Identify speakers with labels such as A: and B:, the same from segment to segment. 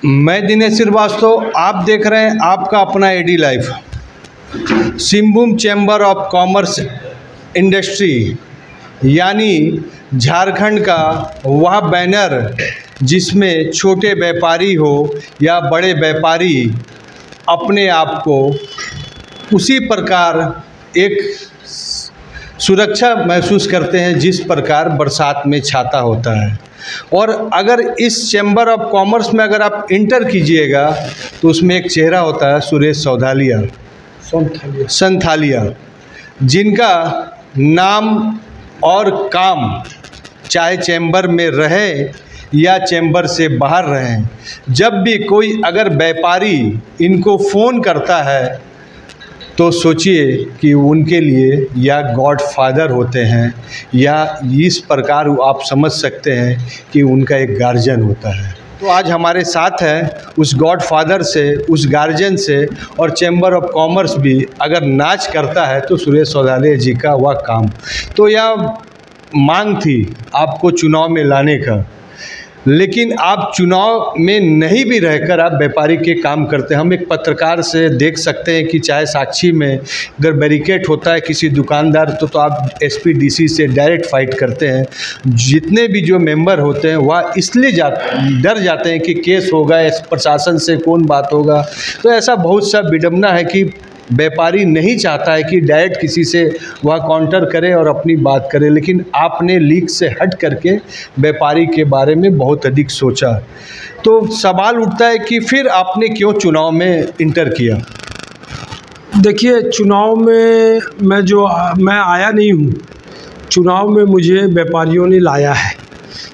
A: मैं दिनेश श्रीवास्तव, आप देख रहे हैं आपका अपना एडी life. Singhbhum chamber of commerce industry यानी झारखंड का वह बैनर जिसमें छोटे व्यापारी हो या बड़े व्यापारी अपने आप को उसी प्रकार एक सुरक्षा महसूस करते हैं जिस प्रकार बरसात में छाता होता है। और अगर इस चैम्बर ऑफ कॉमर्स में अगर आप इंटर कीजिएगा तो उसमें एक चेहरा होता है, सुरेश संथालिया, जिनका नाम और काम चाहे चैम्बर में रहे या चैम्बर से बाहर रहें, जब भी कोई अगर व्यापारी इनको फ़ोन करता है तो सोचिए कि उनके लिए या गॉड फादर होते हैं या इस प्रकार आप समझ सकते हैं कि उनका एक गार्जियन होता है। तो आज हमारे साथ है उस गॉड फादर से, उस गार्जियन से, और चैम्बर ऑफ कॉमर्स भी अगर नाच करता है तो सुरेश संथालिया जी का वह काम। तो यह मांग थी आपको चुनाव में लाने का, लेकिन आप चुनाव में नहीं भी रहकर आप व्यापारी के काम करते हैं। हम एक पत्रकार से देख सकते हैं कि चाहे साक्षी में अगर बैरिकेड होता है किसी दुकानदार तो आप एसपी डीसी से डायरेक्ट फाइट करते हैं। जितने भी जो मेंबर होते हैं वह इसलिए डर जाते हैं कि केस होगा, इस प्रशासन से कौन बात होगा। तो ऐसा बहुत सा विडंबना है कि व्यापारी नहीं चाहता है कि डायरेक्ट किसी से वह काउंटर करे और अपनी बात करे, लेकिन आपने लीक से हट करके व्यापारी के बारे में बहुत अधिक सोचा। तो सवाल उठता है कि फिर आपने क्यों चुनाव में इंटर किया?
B: देखिए, चुनाव में मैं आया नहीं हूँ। चुनाव में मुझे व्यापारियों ने लाया है।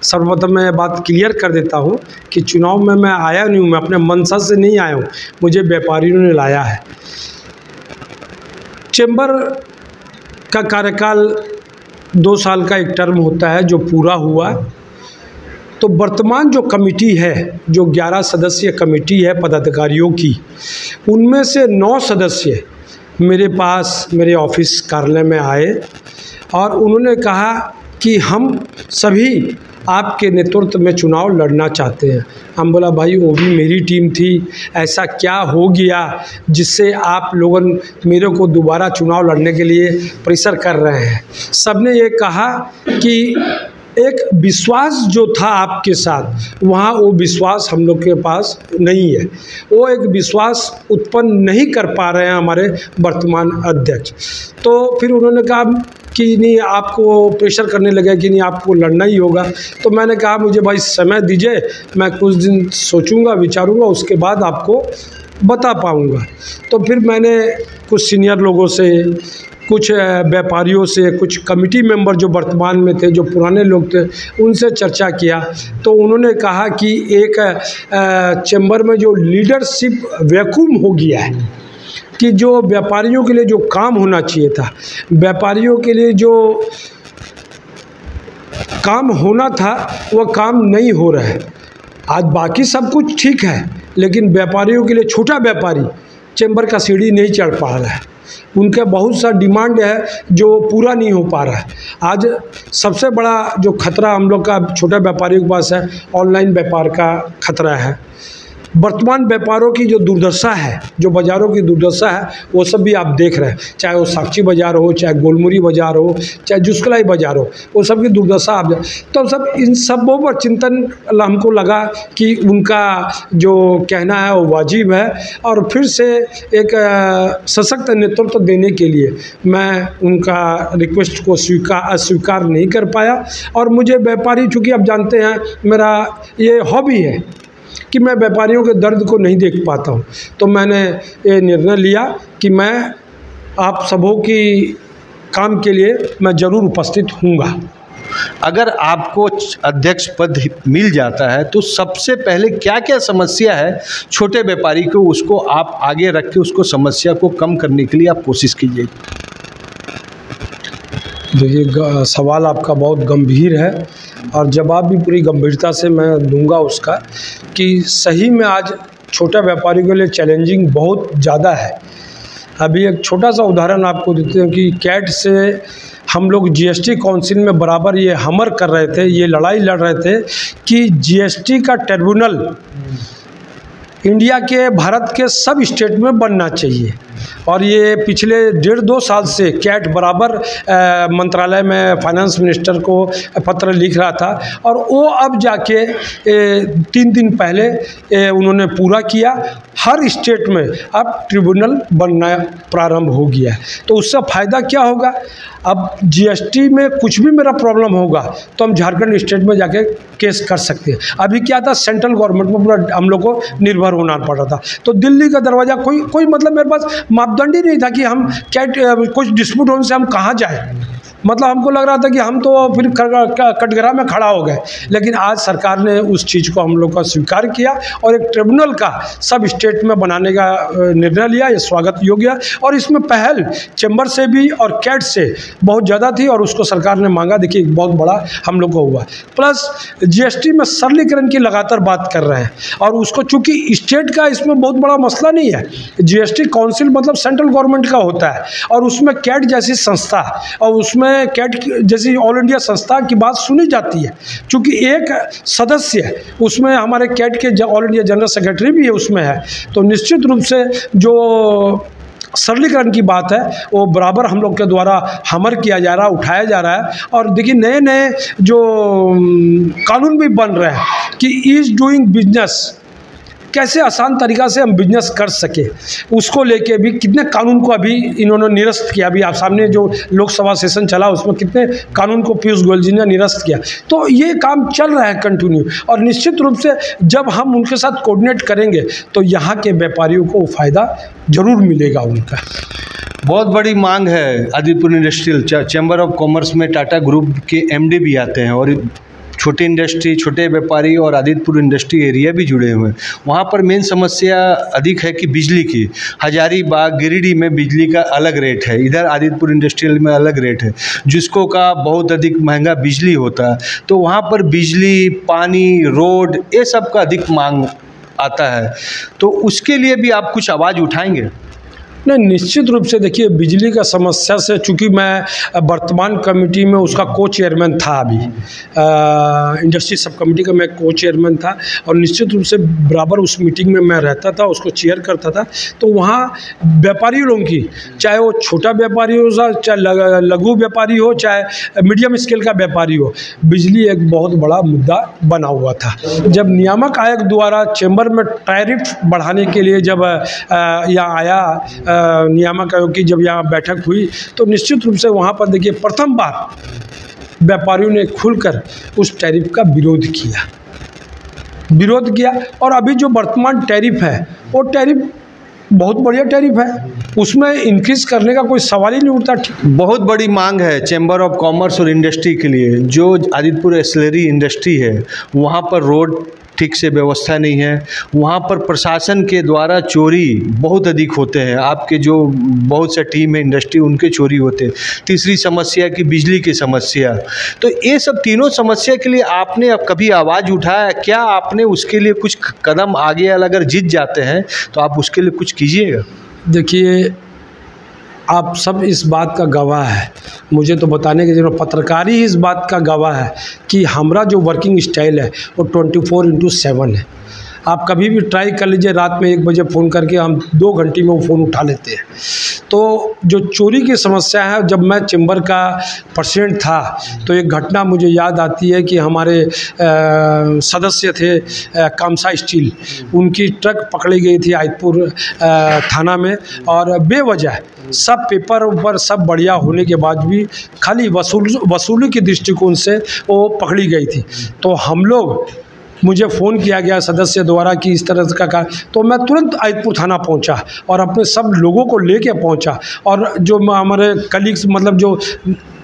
B: सर्वप्रथम मैं बात क्लियर कर देता हूँ कि चुनाव में मैं आया नहीं हूँ, मैं अपने मनसा से नहीं आया हूँ, मुझे व्यापारियों ने लाया है। चैम्बर का कार्यकाल 2 साल का एक टर्म होता है जो पूरा हुआ। तो वर्तमान जो कमेटी है, जो 11 सदस्यीय कमेटी है पदाधिकारियों की, उनमें से 9 सदस्य मेरे पास मेरे ऑफिस कार्यालय में आए और उन्होंने कहा कि हम सभी आपके नेतृत्व में चुनाव लड़ना चाहते हैं। हम बोला भाई वो भी मेरी टीम थी, ऐसा क्या हो गया जिससे आप लोगों मेरे को दोबारा चुनाव लड़ने के लिए प्रेशर कर रहे हैं। सबने ये कहा कि एक विश्वास जो था आपके साथ, वहाँ वो विश्वास हम लोग के पास नहीं है। वो एक विश्वास उत्पन्न नहीं कर पा रहे हैं हमारे वर्तमान अध्यक्ष। तो फिर उन्होंने कहा कि नहीं, आपको प्रेशर करने लगे कि नहीं आपको लड़ना ही होगा। तो मैंने कहा मुझे भाई समय दीजिए, मैं कुछ दिन सोचूंगा, विचारूंगा, उसके बाद आपको बता पाऊंगा। तो फिर मैंने कुछ सीनियर लोगों से, कुछ व्यापारियों से, कुछ कमेटी मेंबर जो वर्तमान में थे, जो पुराने लोग थे, उनसे चर्चा किया। तो उन्होंने कहा कि एक चैम्बर में जो लीडरशिप वैक्यूम हो गया है, कि जो व्यापारियों के लिए जो काम होना चाहिए था, व्यापारियों के लिए जो काम होना था वह काम नहीं हो रहा है। आज बाकी सब कुछ ठीक है, लेकिन व्यापारियों के लिए, छोटा व्यापारी चैम्बर का सीढ़ी नहीं चढ़ पा रहा है। उनका बहुत सा डिमांड है जो पूरा नहीं हो पा रहा है। आज सबसे बड़ा जो खतरा हम लोग का छोटे व्यापारियों के पास है, ऑनलाइन व्यापार का खतरा है। वर्तमान व्यापारों की जो दुर्दशा है, जो बाज़ारों की दुर्दशा है, वो सब भी आप देख रहे हैं। चाहे वो साक्षी बाज़ार हो, चाहे गोलमुरी बाज़ार हो, चाहे जुस्कलाई बाज़ार हो, वो सब की दुर्दशा आप तो सब इन सबों पर चिंतन हमको लगा कि उनका जो कहना है वो वाजिब है। और फिर से एक सशक्त नेतृत्व देने के लिए मैं उनका रिक्वेस्ट को अस्वीकार नहीं कर पाया। और मुझे व्यापारी, चूँकि आप जानते हैं मेरा ये हॉबी है कि मैं व्यापारियों के दर्द को नहीं देख पाता हूँ, तो मैंने ये निर्णय लिया कि मैं आप सबों की काम के लिए मैं ज़रूर उपस्थित हूँगा।
A: अगर आपको अध्यक्ष पद मिल जाता है तो सबसे पहले क्या क्या समस्या है छोटे व्यापारी को, उसको आप आगे रख के उसको समस्या को कम करने के लिए आप कोशिश कीजिए।
B: देखिए, सवाल आपका बहुत गंभीर है और जवाब भी पूरी गंभीरता से मैं दूंगा उसका, कि सही में आज छोटा व्यापारी के लिए चैलेंजिंग बहुत ज़्यादा है। अभी एक छोटा सा उदाहरण आपको देते हैं कि कैट से हम लोग जीएसटी काउंसिल में बराबर ये हमर कर रहे थे, ये लड़ाई लड़ रहे थे कि जीएसटी का ट्रिब्यूनल इंडिया के, भारत के सब स्टेट में बनना चाहिए। और ये पिछले 1.5-2 साल से कैट बराबर मंत्रालय में फाइनेंस मिनिस्टर को पत्र लिख रहा था, और वो अब जाके 3 दिन पहले उन्होंने पूरा किया। हर स्टेट में अब ट्रिब्यूनल बनना प्रारंभ हो गया है। तो उससे फ़ायदा क्या होगा? अब जीएसटी में कुछ भी मेरा प्रॉब्लम होगा तो हम झारखंड स्टेट में जाके केस कर सकते हैं। अभी क्या था, सेंट्रल गवर्नमेंट में पूरा हम लोग को निर्भर होना पड़ रहा था। तो दिल्ली का दरवाज़ा कोई मतलब मेरे पास मापदंड ही नहीं था कि हम कुछ डिस्प्यूट होने से हम कहाँ जाएँ। मतलब हमको लग रहा था कि हम तो फिर कटघरा में खड़ा हो गए। लेकिन आज सरकार ने उस चीज़ को हम लोग का स्वीकार किया और एक ट्रिब्यूनल का सब स्टेट में बनाने का निर्णय लिया। ये स्वागत योग्य है। और इसमें पहल चैम्बर से भी और कैट से बहुत ज़्यादा थी, और उसको सरकार ने मांगा। देखिए बहुत बड़ा हम लोग को हुआ। प्लस जीएसटी में सरलीकरण की लगातार बात कर रहे हैं, और उसको चूँकि स्टेट का इसमें बहुत बड़ा मसला नहीं है। जीएसटी काउंसिल मतलब सेंट्रल गवर्नमेंट का होता है, और उसमें कैट जैसी संस्था और उसमें कैट जैसी ऑल इंडिया संस्था की बात सुनी जाती है। क्योंकि एक सदस्य उसमें हमारे कैट के ऑल इंडिया जनरल सेक्रेटरी भी है उसमें है। तो निश्चित रूप से जो सरलीकरण की बात है वो बराबर हम लोग के द्वारा हमर किया जा रहा है, उठाया जा रहा है। और देखिए नए नए जो कानून भी बन रहे हैं कि ईज डूइंग बिजनेस, कैसे आसान तरीक़ा से हम बिजनेस कर सके, उसको लेके भी कितने कानून को अभी इन्होंने निरस्त किया। अभी आप सामने जो लोकसभा सेशन चला उसमें कितने कानून को पीयूष गोयल जी ने निरस्त किया। तो ये काम चल रहा है कंटिन्यू, और निश्चित रूप से जब हम उनके साथ कोऑर्डिनेट करेंगे तो यहाँ के व्यापारियों को फ़ायदा ज़रूर मिलेगा उनका।
A: बहुत बड़ी मांग है Adityapur industrial chamber of commerce में। टाटा ग्रुप के एमडी भी आते हैं, और छोटी इंडस्ट्री, छोटे व्यापारी और आदितपुर इंडस्ट्री एरिया भी जुड़े हुए हैं। वहाँ पर मेन समस्या अधिक है कि बिजली की। हजारीबाग, गिरिडीह में बिजली का अलग रेट है, इधर आदितपुर इंडस्ट्रियल में अलग रेट है, जिसको का बहुत अधिक महंगा बिजली होता है। तो वहाँ पर बिजली, पानी, रोड, ये सब का अधिक मांग आता है। तो उसके लिए भी आप कुछ आवाज़ उठाएंगे?
B: नहीं, निश्चित रूप से देखिए बिजली का समस्या से, चूँकि मैं वर्तमान कमेटी में उसका को चेयरमैन था, अभी इंडस्ट्री सब कमेटी का मैं को चेयरमैन था, और निश्चित रूप से बराबर उस मीटिंग में मैं रहता था, उसको चेयर करता था। तो वहाँ व्यापारी लोगों की, चाहे वो छोटा व्यापारी हो, चाहे लघु व्यापारी हो, चाहे मीडियम स्केल का व्यापारी हो, बिजली एक बहुत बड़ा मुद्दा बना हुआ था। जब नियामक आयोग द्वारा चैम्बर में टैरिफ बढ़ाने के लिए जब यहाँ आया, नियामक आयोग की जब यहाँ बैठक हुई, तो निश्चित रूप से वहाँ पर देखिए प्रथम बार व्यापारियों ने खुलकर उस टैरिफ का विरोध किया। और अभी जो वर्तमान टैरिफ है वो टैरिफ बहुत बढ़िया टैरिफ है, उसमें इंक्रीज करने का कोई सवाल ही नहीं उठता।
A: बहुत बड़ी मांग है चैम्बर ऑफ कॉमर्स और इंडस्ट्री के लिए। जो आदितपुर एक्सेलरी इंडस्ट्री है वहाँ पर रोड ठीक से व्यवस्था नहीं है, वहाँ पर प्रशासन के द्वारा चोरी बहुत अधिक होते हैं। आपके जो बहुत सा टीम है इंडस्ट्री, उनके चोरी होते हैं। तीसरी समस्या की बिजली की समस्या। तो ये सब तीनों समस्या के लिए आपने अब कभी आवाज़ उठाया क्या? आपने उसके लिए कुछ कदम आगे, अगर जीत जाते हैं तो आप उसके लिए कुछ कीजिएगा?
B: देखिए आप सब इस बात का गवाह है, मुझे तो बताने की जरूरत, पत्रकार ही इस बात का गवाह है कि हमारा जो वर्किंग स्टाइल है वो 24/7 है। आप कभी भी ट्राई कर लीजिए, रात में 1 बजे फ़ोन करके हम 2 घंटे में वो फ़ोन उठा लेते हैं। तो जो चोरी की समस्या है, जब मैं चैम्बर का प्रेसिडेंट था तो एक घटना मुझे याद आती है कि हमारे सदस्य थे कामसा स्टील, उनकी ट्रक पकड़ी गई थी आदितपुर थाना में, और बेवजह सब पेपर ऊपर सब बढ़िया होने के बाद भी खाली वसूली के दृष्टिकोण से वो पकड़ी गई थी। तो हम लोग, मुझे फ़ोन किया गया सदस्य द्वारा कि इस तरह का तो मैं तुरंत आदितपुर थाना पहुंचा और अपने सब लोगों को लेके पहुंचा, और जो हमारे कलीग्स मतलब जो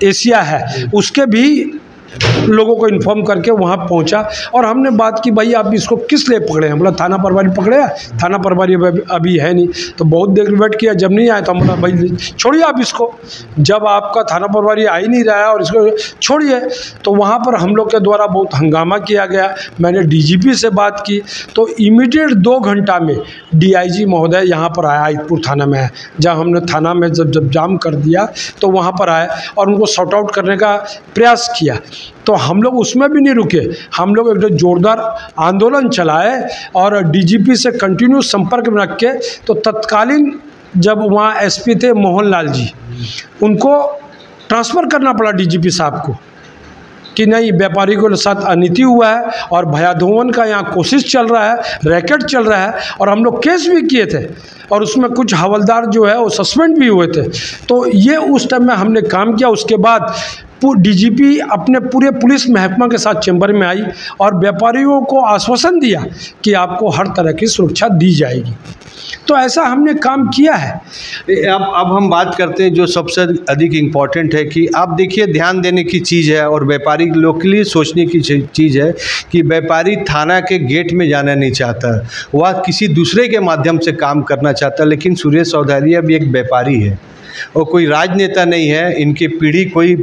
B: एशिया है उसके भी लोगों को इन्फॉर्म करके वहाँ पहुँचा, और हमने बात की भाई आप इसको किस लिए पकड़े हैं? बोला थाना प्रभारी पकड़े हैं, थाना प्रभारी अभी है नहीं। तो बहुत देर वेट किया, जब नहीं आया तो हम बोला भाई छोड़िए आप इसको, जब आपका थाना प्रभारी आ ही नहीं रहा है और इसको छोड़िए। तो वहाँ पर हम लोग के द्वारा बहुत हंगामा किया गया। मैंने डीजीपी से बात की तो इमीडिएट 2 घंटा में डीआईजी महोदय यहाँ पर आया, आदितपुर थाना में आया। जब हमने थाना में जब जाम कर दिया तो वहाँ पर आए और उनको सॉर्ट आउट करने का प्रयास किया। तो हम लोग उसमें भी नहीं रुके, हम लोग एक जोरदार आंदोलन चलाए और डीजीपी से कंटिन्यू संपर्क में रख के, तो तत्कालीन जब वहाँ एसपी थे मोहन लाल जी, उनको ट्रांसफ़र करना पड़ा डीजीपी साहब को कि नहीं, व्यापारी के साथ अनिति हुआ है और भयादोहन का यहाँ कोशिश चल रहा है, रैकेट चल रहा है, और हम लोग केस भी किए थे और उसमें कुछ हवलदार जो है वो सस्पेंड भी हुए थे। तो ये उस टाइम में हमने काम किया। उसके बाद डीजीपी अपने पूरे पुलिस महकमा के साथ चैम्बर में आई और व्यापारियों को आश्वासन दिया कि आपको हर तरह की सुरक्षा दी जाएगी। तो ऐसा हमने काम किया है।
A: अब हम बात करते हैं जो सबसे अधिक इम्पॉर्टेंट है कि आप देखिए, ध्यान देने की चीज़ है और व्यापारी लोग के लिए सोचने की चीज़ है कि व्यापारी थाना के गेट में जाना नहीं चाहता, वह किसी दूसरे के माध्यम से काम करना चाहता। लेकिन सुरेश सौधालिया भी एक व्यापारी है और कोई राजनेता नहीं है, इनकी पीढ़ी कोई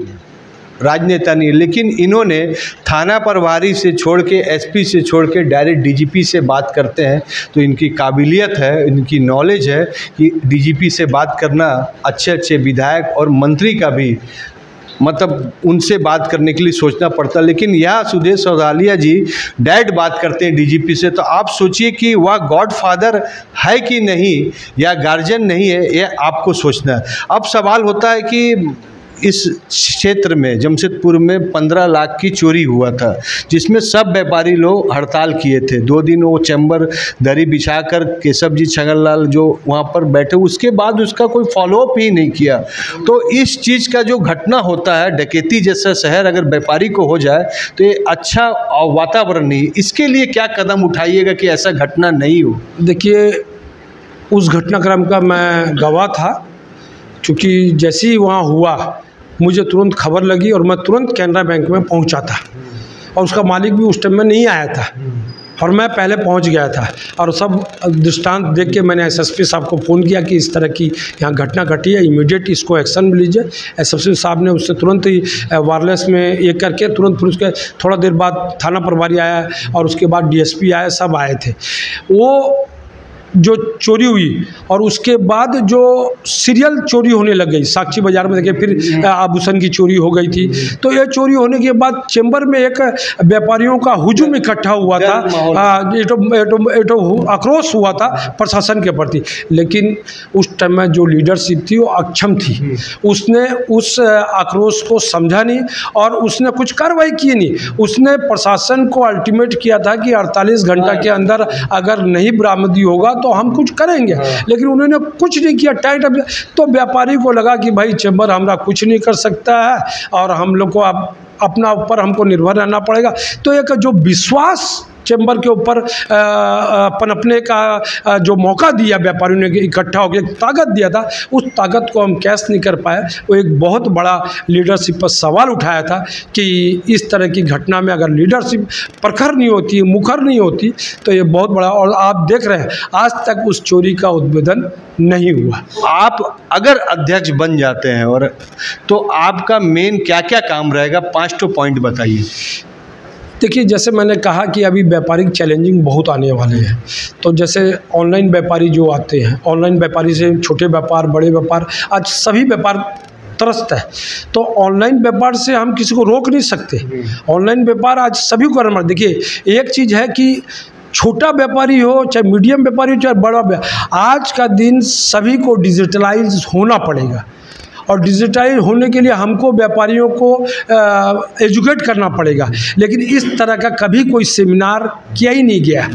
A: राजनेता नहीं है, लेकिन इन्होंने थाना प्रभारी से छोड़ के, एसपी से छोड़ के डायरेक्ट डीजीपी से बात करते हैं। तो इनकी काबिलियत है, इनकी नॉलेज है कि डीजीपी से बात करना, अच्छे अच्छे विधायक और मंत्री का भी मतलब उनसे बात करने के लिए सोचना पड़ता। लेकिन यह सुरेश सौधालिया जी डायरेक्ट बात करते हैं डीजीपी से। तो आप सोचिए कि वह गॉडफादर है कि नहीं या गार्जियन नहीं है, ये आपको सोचना है। अब सवाल होता है कि इस क्षेत्र में जमशेदपुर में 15 लाख की चोरी हुआ था, जिसमें सब व्यापारी लोग हड़ताल किए थे। 2 दिन वो चैम्बर दरी बिछाकर केशव जी छगनलाल जो वहाँ पर बैठे, उसके बाद उसका कोई फॉलोअप ही नहीं किया। तो इस चीज़ का जो घटना होता है, डकैती जैसा शहर अगर व्यापारी को हो जाए तो ये अच्छा वातावरण नहीं। इसके लिए क्या कदम उठाइएगा कि ऐसा घटना नहीं हो?
B: देखिए, उस घटनाक्रम का मैं गवाह था, क्योंकि जैसे ही वहाँ हुआ मुझे तुरंत खबर लगी और मैं तुरंत कैनरा बैंक में पहुँचा था और उसका मालिक भी उस टाइम में नहीं आया था और मैं पहले पहुँच गया था। और सब दृष्टांत देख के मैंने एसएसपी साहब को फ़ोन किया कि इस तरह की यहाँ घटना घटी है, इमीडिएट इसको एक्शन लीजिए। एसएसपी साहब ने उससे तुरंत ही वायरलेस में ये करके तुरंत, फिर उसके थोड़ा देर बाद थाना प्रभारी आया और उसके बाद डीएसपी आया, सब आए थे। वो जो चोरी हुई और उसके बाद जो सीरियल चोरी होने लग गई, साक्षी बाज़ार में देखिए, फिर आभूषण की चोरी हो गई थी। तो ये चोरी होने के बाद चैम्बर में एक व्यापारियों का हुजूम इकट्ठा हुआ था, आक्रोश हुआ था प्रशासन के प्रति। लेकिन उस टाइम में जो लीडरशिप थी वो अक्षम थी, उसने उस आक्रोश को समझा नहीं और उसने कुछ कार्रवाई की नहीं। उसने प्रशासन को अल्टीमेट किया था कि 48 घंटा के अंदर अगर नहीं बरामदी होगा तो हम कुछ करेंगे। लेकिन उन्होंने कुछ नहीं किया, टाइट। तो व्यापारी को लगा कि भाई चैम्बर हमारा कुछ नहीं कर सकता है और हम लोग को अब अपना ऊपर हमको निर्भर रहना पड़ेगा। तो एक जो विश्वास चैम्बर के ऊपर पनपने का जो मौका दिया व्यापारियों ने, इकट्ठा होकर ताकत दिया था, उस ताकत को हम कैश नहीं कर पाए। वो एक बहुत बड़ा लीडरशिप पर सवाल उठाया था कि इस तरह की घटना में अगर लीडरशिप प्रखर नहीं होती, मुखर नहीं होती, तो ये बहुत बड़ा। और आप देख रहे हैं आज तक उस चोरी का उद्भेदन नहीं हुआ।
A: आप अगर अध्यक्ष बन जाते हैं और तो आपका मेन क्या क्या काम रहेगा, 5 पॉइंट बताइए।
B: देखिए, जैसे मैंने कहा कि अभी व्यापारिक चैलेंजिंग बहुत आने वाले हैं। तो जैसे ऑनलाइन व्यापारी जो आते हैं, ऑनलाइन व्यापारी से छोटे व्यापार, बड़े व्यापार, आज सभी व्यापार त्रस्त है। तो ऑनलाइन व्यापार से हम किसी को रोक नहीं सकते। ऑनलाइन व्यापार आज सभी को करना। देखिए, एक चीज़ है कि छोटा व्यापारी हो चाहे मीडियम व्यापारी हो चाहे बड़ा व्यापारी, आज का दिन सभी को डिजिटलाइज होना पड़ेगा। और डिजिटाइज होने के लिए हमको व्यापारियों को एजुकेट करना पड़ेगा। लेकिन इस तरह का कभी कोई सेमिनार किया ही नहीं गया।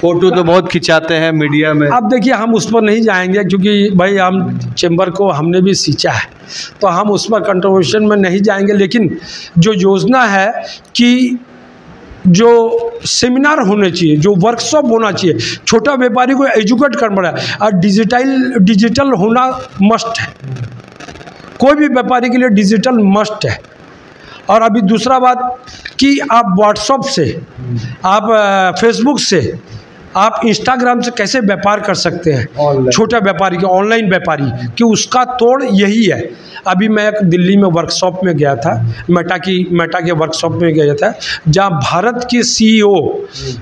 A: फोटो तो बहुत खिंचाते हैं मीडिया में।
B: अब देखिए, हम उस पर नहीं जाएंगे क्योंकि भाई हम चैम्बर को हमने भी सींचा है, तो हम उस पर कंट्रोवर्शन में नहीं जाएंगे। लेकिन जो योजना है कि जो सेमिनार होने चाहिए, जो वर्कशॉप होना चाहिए, छोटा व्यापारी को एजुकेट करना पड़ेगा। और डिजिटल होना मस्ट है, कोई भी व्यापारी के लिए डिजिटल मस्ट है। और अभी दूसरा बात कि आप व्हाट्सएप से, आप फेसबुक से आप इंस्टाग्राम से कैसे व्यापार कर सकते हैं, छोटा व्यापारी के, ऑनलाइन व्यापारी कि उसका तोड़ यही है। अभी मैं एक दिल्ली में वर्कशॉप में गया था, मेटा के वर्कशॉप में गया था, जहां भारत की सीईओ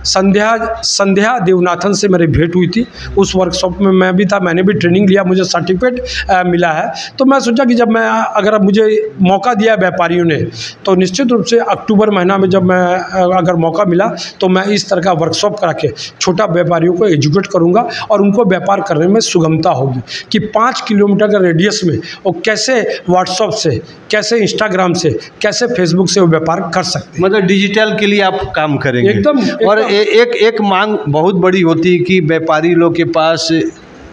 B: संध्या देवनाथन से मेरी भेंट हुई थी। उस वर्कशॉप में मैं भी था, मैंने भी ट्रेनिंग लिया, मुझे सर्टिफिकेट मिला है। तो मैं सोचा कि जब मैं अगर मुझे मौका दिया व्यापारियों ने, तो निश्चित रूप से अक्टूबर महीना में जब मैं अगर मौका मिला तो मैं इस तरह का वर्कशॉप करा के छोटा व्यापारियों को एजुकेट करूंगा और उनको व्यापार करने में सुगमता होगी कि 5 किलोमीटर के रेडियस में वो कैसे व्हाट्सएप से, कैसे इंस्टाग्राम से, कैसे फेसबुक से वो व्यापार कर सकते हैं।
A: मतलब डिजिटल के लिए आप काम करेंगे
B: एकदम।
A: और एक मांग बहुत बड़ी होती है कि व्यापारी लोग के पास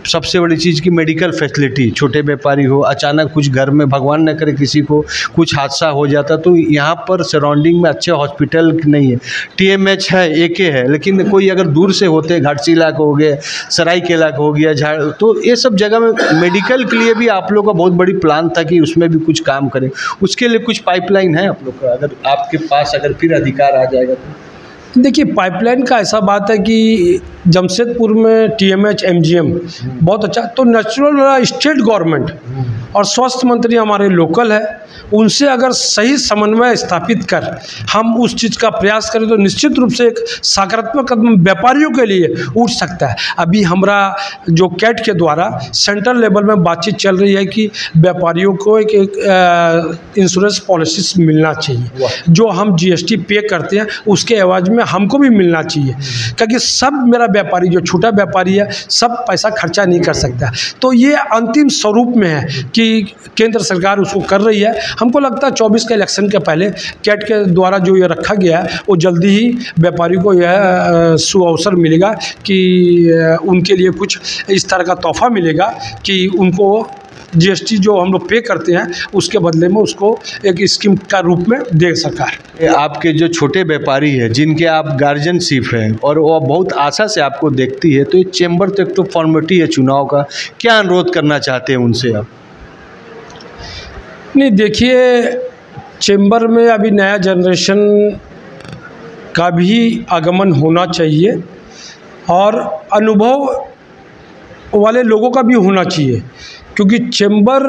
A: सबसे बड़ी चीज़ की मेडिकल फैसिलिटी, छोटे व्यापारी हो, अचानक कुछ घर में भगवान न करे किसी को कुछ हादसा हो जाता, तो यहाँ पर सराउंडिंग में अच्छे हॉस्पिटल नहीं है। TMH है, AK है, लेकिन कोई अगर दूर से होते, घाटशिला का हो गया, सरायकेला का हो गया, तो ये सब जगह में मेडिकल के लिए भी आप लोग का बहुत बड़ी प्लान था कि उसमें भी कुछ काम करें। उसके लिए कुछ पाइपलाइन है आप लोग का, अगर आपके पास अगर फिर अधिकार आ जाएगा तो?
B: देखिए, पाइपलाइन का ऐसा बात है कि जमशेदपुर में TMH MGM बहुत अच्छा, तो नेचुरल स्टेट गवर्नमेंट और स्वास्थ्य मंत्री हमारे लोकल है, उनसे अगर सही समन्वय स्थापित कर हम उस चीज़ का प्रयास करें तो निश्चित रूप से एक सकारात्मक कदम व्यापारियों के लिए उठ सकता है। अभी हमारा जो कैट के द्वारा सेंट्रल लेवल में बातचीत चल रही है कि व्यापारियों को एक इंश्योरेंस पॉलिसी मिलना चाहिए, जो हम GST पे करते हैं उसके एवज में हमको भी मिलना चाहिए, क्योंकि सब मेरा व्यापारी जो छोटा व्यापारी है सब पैसा खर्चा नहीं कर सकता। तो ये अंतिम स्वरूप में है कि केंद्र सरकार उसको कर रही है। हमको लगता है 24 के इलेक्शन के पहले कैट के द्वारा जो ये रखा गया है वो जल्दी ही व्यापारी को यह सुअवसर मिलेगा कि उनके लिए कुछ इस तरह का तोहफा मिलेगा कि उनको GST जो हम लोग पे करते हैं उसके बदले में उसको एक स्कीम का रूप में दे सरकार।
A: आपके जो छोटे व्यापारी हैं जिनके आप गार्जियनशिप हैं और वो बहुत आशा से आपको देखती है, तो ये चैम्बर तो एक तो फॉर्मेलिटी है चुनाव का, क्या अनुरोध करना चाहते हैं उनसे आप?
B: नहीं, देखिए, चैम्बर में अभी नया जनरेशन का भी आगमन होना चाहिए और अनुभव वाले लोगों का भी होना चाहिए, क्योंकि चैम्बर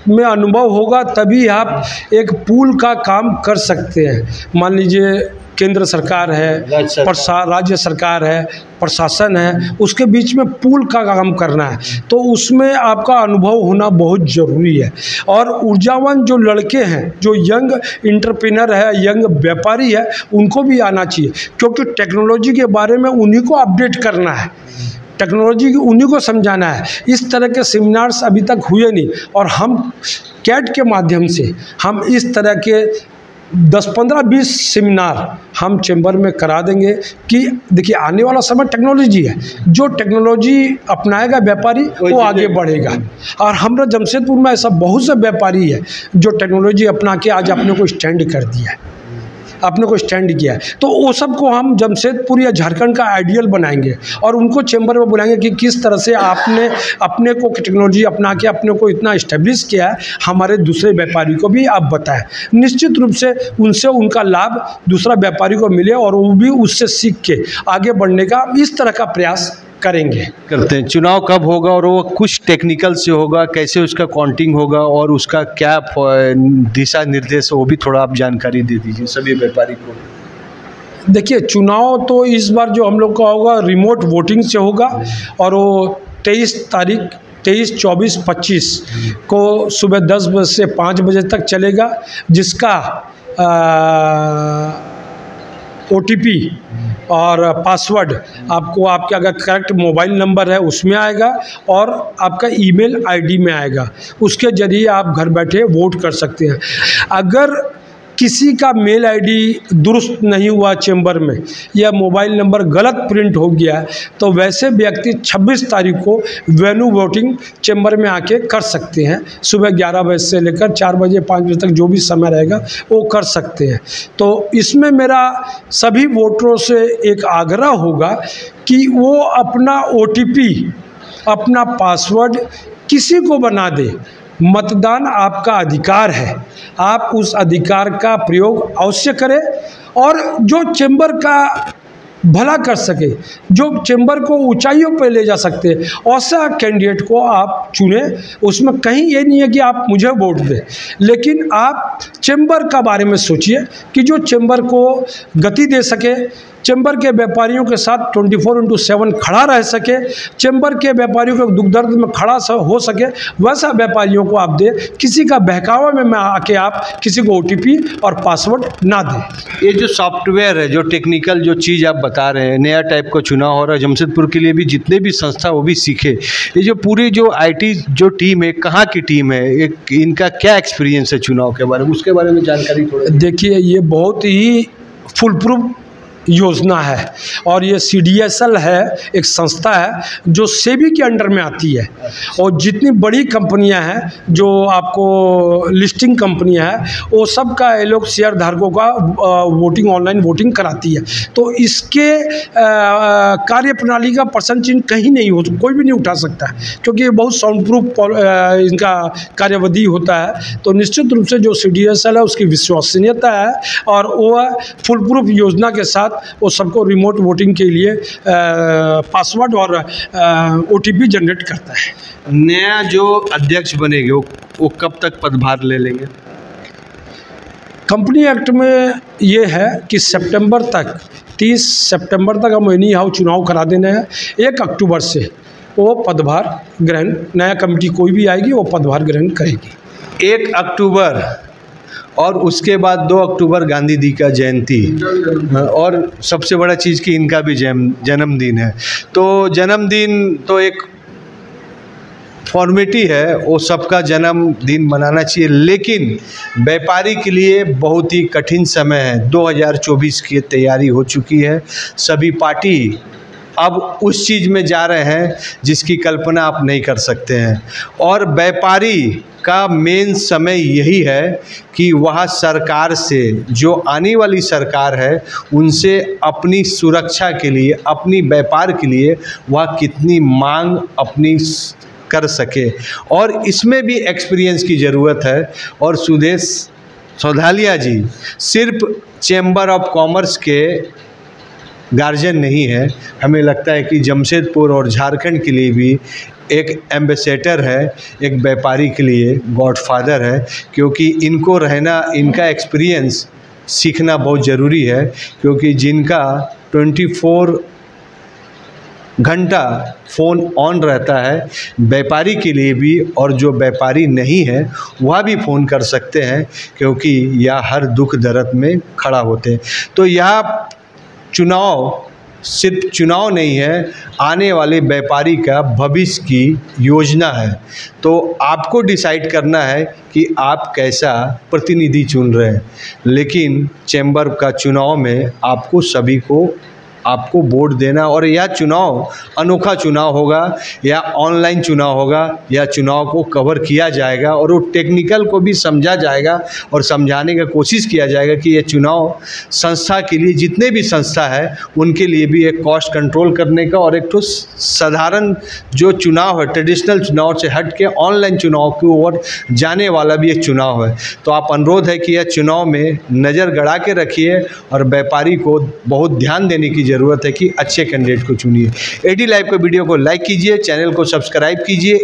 B: में अनुभव होगा तभी आप एक पूल का काम कर सकते हैं। मान लीजिए केंद्र सरकार है, राज्य सरकार है, प्रशासन है, उसके बीच में पूल का काम करना है, तो उसमें आपका अनुभव होना बहुत ज़रूरी है। और ऊर्जावान जो लड़के हैं, जो यंग एंटरप्रेन्योर है, यंग व्यापारी है, उनको भी आना चाहिए, क्योंकि टेक्नोलॉजी के बारे में उन्हीं को अपडेट करना है, टेक्नोलॉजी की उन्हीं को समझाना है। इस तरह के सेमिनार्स अभी तक हुए नहीं, और हम कैट के माध्यम से हम इस तरह के 10, 15, 20 सेमिनार हम चैम्बर में करा देंगे कि देखिए आने वाला समय टेक्नोलॉजी है, जो टेक्नोलॉजी अपनाएगा व्यापारी वो आगे बढ़ेगा। और हमारा जमशेदपुर में ऐसा बहुत से व्यापारी है जो टेक्नोलॉजी अपना के आज अपने को स्टैंड कर दिया है, अपने को स्टैंड किया है। तो वो सबको हम जमशेदपुर या झारखंड का आइडियल बनाएंगे और उनको चैम्बर में बुलाएंगे कि किस तरह से आपने अपने को टेक्नोलॉजी अपना के अपने को इतना इस्टेब्लिश किया है, हमारे दूसरे व्यापारी को भी आप बताएं। निश्चित रूप से उनसे उनका लाभ दूसरा व्यापारी को मिले और वो भी उससे सीख के आगे बढ़ने का इस तरह का प्रयास करते हैं।
A: चुनाव कब होगा और वो कुछ टेक्निकल से होगा, कैसे उसका काउंटिंग होगा और उसका क्या दिशा निर्देश, वो भी थोड़ा आप जानकारी दे दीजिए सभी व्यापारी को।
B: देखिए, चुनाव तो इस बार जो हम लोग का होगा रिमोट वोटिंग से होगा और वो 23 तारीख 23, 24, 25 को सुबह 10 बजे से 5 बजे तक चलेगा, जिसका OTP और पासवर्ड आपको आपका अगर करेक्ट मोबाइल नंबर है उसमें आएगा और आपका ईमेल ID में आएगा। उसके ज़रिए आप घर बैठे वोट कर सकते हैं। अगर किसी का मेल ID दुरुस्त नहीं हुआ चैम्बर में या मोबाइल नंबर गलत प्रिंट हो गया तो वैसे व्यक्ति 26 तारीख को वेन्यू वोटिंग चैम्बर में आके कर सकते हैं। सुबह 11 बजे से लेकर 4 बजे 5 बजे तक जो भी समय रहेगा वो कर सकते हैं। तो इसमें मेरा सभी वोटरों से एक आग्रह होगा कि वो अपना OTP, अपना पासवर्ड किसी को बना दे। मतदान आपका अधिकार है, आप उस अधिकार का प्रयोग अवश्य करें और जो चैम्बर का भला कर सके, जो चेंबर को ऊंचाइयों पर ले जा सकते हैं, ऐसा कैंडिडेट को आप चुने। उसमें कहीं ये नहीं है कि आप मुझे वोट दें, लेकिन आप चेंबर का बारे में सोचिए कि जो चेंबर को गति दे सके, चेंबर के व्यापारियों के साथ 24/7 खड़ा रह सके, चेंबर के व्यापारियों के दुख दर्द में खड़ा हो सके, वैसा व्यापारियों को आप दे। किसी का बहकावा में आके आप किसी को OTP और पासवर्ड ना दें।
A: ये जो सॉफ्टवेयर है, जो टेक्निकल जो चीज़ आप बता रहे हैं, नया टाइप का चुनाव हो रहा है जमशेदपुर के लिए भी, जितने भी संस्था वो भी सीखे। ये जो पूरी जो IT जो टीम है, कहाँ की टीम है, एक इनका क्या एक्सपीरियंस है चुनाव के बारे में, उसके बारे में जानकारी थोड़ा।
B: देखिए, ये बहुत ही फुल प्रूफ योजना है और ये CDSL है, एक संस्था है जो सेबी के अंडर में आती है। और जितनी बड़ी कंपनियां हैं जो आपको लिस्टिंग कंपनियां हैं, वो सब का ये लोग शेयर धारकों का वोटिंग, ऑनलाइन वोटिंग कराती है। तो इसके कार्य प्रणाली का प्रश्न चिन्ह कहीं नहीं हो, कोई भी नहीं उठा सकता है, क्योंकि ये बहुत साउंड प्रूफ इनका कार्यविधि होता है। तो निश्चित रूप से जो CDSL है उसकी विश्वसनीयता है और वो फुल प्रूफ योजना के साथ वो सबको रिमोट वोटिंग के लिए पासवर्ड और OTP जनरेट करता है।
A: नया जो अध्यक्ष बनेंगे वो कब तक पदभार ले लेंगे?
B: कंपनी एक्ट में ये है कि सितंबर तक, 30 सितंबर तक हम एनी हाउ चुनाव करा देने हैं। 1 अक्टूबर से वो पदभार ग्रहण, नया कमेटी कोई भी आएगी वो पदभार ग्रहण करेगी।
A: 1 अक्टूबर और उसके बाद 2 अक्टूबर गांधी जी का जयंती, और सबसे बड़ा चीज़ कि इनका भी जन्मदिन है। तो जन्मदिन तो एक फॉर्मेलिटी है, वो सबका जन्मदिन मनाना चाहिए, लेकिन व्यापारी के लिए बहुत ही कठिन समय है। 2024 की तैयारी हो चुकी है, सभी पार्टी अब उस चीज़ में जा रहे हैं जिसकी कल्पना आप नहीं कर सकते हैं। और व्यापारी का मेन समय यही है कि वह सरकार से, जो आने वाली सरकार है, उनसे अपनी सुरक्षा के लिए, अपनी व्यापार के लिए वह कितनी मांग अपनी कर सके, और इसमें भी एक्सपीरियंस की ज़रूरत है। और सुदेश सौधालिया जी सिर्फ चैम्बर ऑफ कॉमर्स के गार्जियन नहीं है, हमें लगता है कि जमशेदपुर और झारखंड के लिए भी एक एम्बेसडर है, एक व्यापारी के लिए गॉडफादर है, क्योंकि इनको रहना, इनका एक्सपीरियंस सीखना बहुत ज़रूरी है। क्योंकि जिनका 24 घंटा फ़ोन ऑन रहता है, व्यापारी के लिए भी, और जो व्यापारी नहीं है वह भी फ़ोन कर सकते हैं, क्योंकि यह हर दुख दर्द में खड़ा होते हैं। तो यह चुनाव सिर्फ चुनाव नहीं है, आने वाले व्यापारी का भविष्य की योजना है। तो आपको डिसाइड करना है कि आप कैसा प्रतिनिधि चुन रहे हैं। लेकिन चैम्बर का चुनाव में आपको सभी को आपको वोट देना, और यह चुनाव अनोखा चुनाव होगा, या ऑनलाइन चुनाव होगा, या चुनाव को कवर किया जाएगा और वो टेक्निकल को भी समझा जाएगा और समझाने का कोशिश किया जाएगा कि ये चुनाव संस्था के लिए, जितने भी संस्था है उनके लिए भी एक कॉस्ट कंट्रोल करने का, और एक तो साधारण जो चुनाव है ट्रेडिशनल चुनाव से हट के ऑनलाइन चुनाव की ओर जाने वाला भी एक चुनाव है। तो आप अनुरोध है कि यह चुनाव में नज़र गड़ा के रखिए और व्यापारी को बहुत ध्यान देने की ज़रूरत है कि अच्छे कैंडिडेट को चुनिए। AD लाइव के वीडियो को लाइक कीजिए, चैनल को सब्सक्राइब कीजिए।